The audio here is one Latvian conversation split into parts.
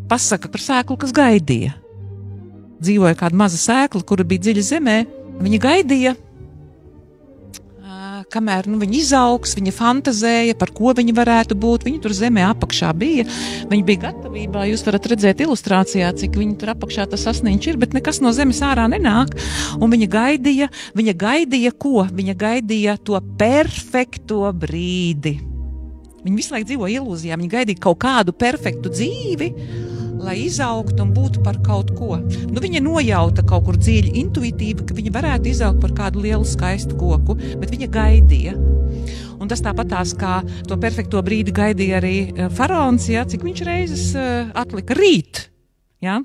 pasaka par sēklu, kas gaidīja. Dzīvoja kāda maza sēkla, kura bija dziļa zemē. Viņa gaidīja, kamēr viņa izaugs, viņa fantazēja, par ko viņa varētu būt. Viņa tur zemē apakšā bija. Viņa bija gatavībā, jūs varat redzēt ilustrācijā, cik viņa tur apakšā tas sasniņš ir, bet nekas no zemes ārā nenāk. Un viņa gaidīja ko? Viņa gaidīja to perfekto brīdi. Viņa visu laiku dzīvoja ilūzijā, viņa gaidīja kaut kādu perfektu dzīvi, lai izaugtu un būtu par kaut ko. Viņa nojauta kaut kur dziļi intuitīvi, ka viņa varētu izaugt par kādu lielu skaistu koku, bet viņa gaidīja. Un tas tāpatās, kā to perfekto brīdi gaidīja arī faraons, ja, cik viņš reizes atlika rīt. Ja?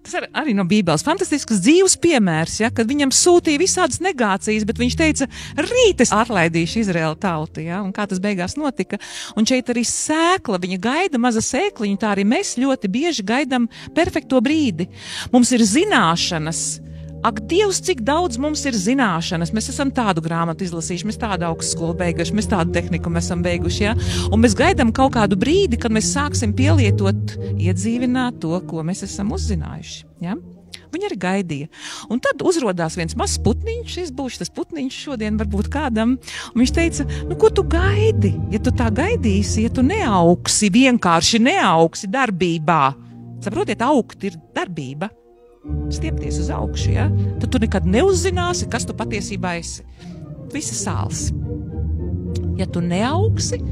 Tas arī no Bībeles fantastisks dzīves piemērs, ja, kad viņam sūtīja visādas negācijas, bet viņš teica, rīt es atlaidīšu Izraēlu tautu, ja, un kā tas beigās notika. Un šeit arī sēkla, viņa gaida maza sēkliņa, tā arī mēs ļoti bieži gaidam perfekto brīdi. Mums ir zināšanas. Ak, Dievs, cik daudz mums ir zināšanas. Mēs esam tādu grāmatu izlasījuši, mēs tādu augstskolu beiguši, mēs tādu tehniku esam beiguši, ja? Un mēs gaidām kaut kādu brīdi, kad mēs sāksim pielietot, iedzīvināt to, ko mēs esam uzzinājuši. Ja? Viņi arī gaidīja. Un tad uzrodās viens mazs putniņš, es būšu tas putniņš šodien varbūt kādam, un viņš teica, ko tu gaidi? Ja tu tā gaidīsi, ja tu neaugsi, vienkārši neaugsi darbībā. Saprotiet, augt ir darbība. Stiepties uz augšu, ja? Tad tu nekad neuzzināsi, kas tu patiesībā esi. Visi sāls. Ja tu neaugsi,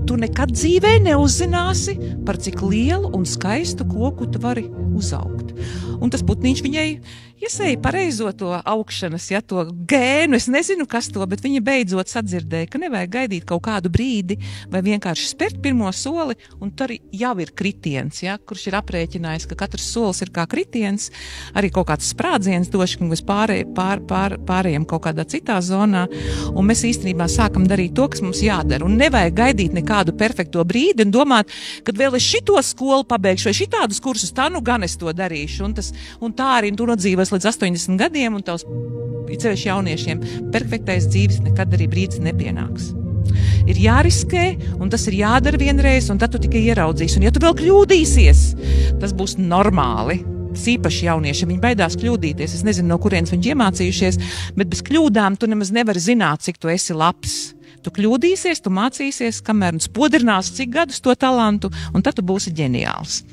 tu nekad dzīvē neuzzināsi, par cik lielu un skaistu koku tu vari uzaugt. Un tas putniņš viņai iesēja pareizo to augšanas, ja, to gēnu, es nezinu, kas to, bet viņa beidzot sadzirdēja, ka nevajag gaidīt kaut kādu brīdi vai vienkārši spērt pirmo soli, un tur jau ir kritiens, ja, kurš ir aprēķinājis, ka katrs solis ir kā kritiens, arī kaut kāds sprādziens doši, ka mēs pārējām kaut kādā citā zonā, un mēs īstenībā sākam darīt to, kas mums jādara, un nevajag gaidīt nekādu perfekto brīdi un domāt, kad vēl es šito skolu pabeigšu vai šitādus kursus, tā gan es to darīšu, un tā arī tu nodzīvos līdz 80 gadiem, un tavs ceļš jauniešiem perfektais dzīves nekad arī brīdis nepienāks. Ir jāriskē, un tas ir jādara vienreiz, un tad tu tikai ieraudzīsi. Un ja tu vēl kļūdīsies, tas būs normāli. Tas īpaši jaunieši, viņi baidās kļūdīties. Es nezinu, no kurienes viņi iemācījušies, bet bez kļūdām tu nemaz nevari zināt, cik tu esi labs. Tu kļūdīsies, tu mācīsies, kamēr un spodrinās cik gadus to talantu, un tad tu būsi ģeniāls.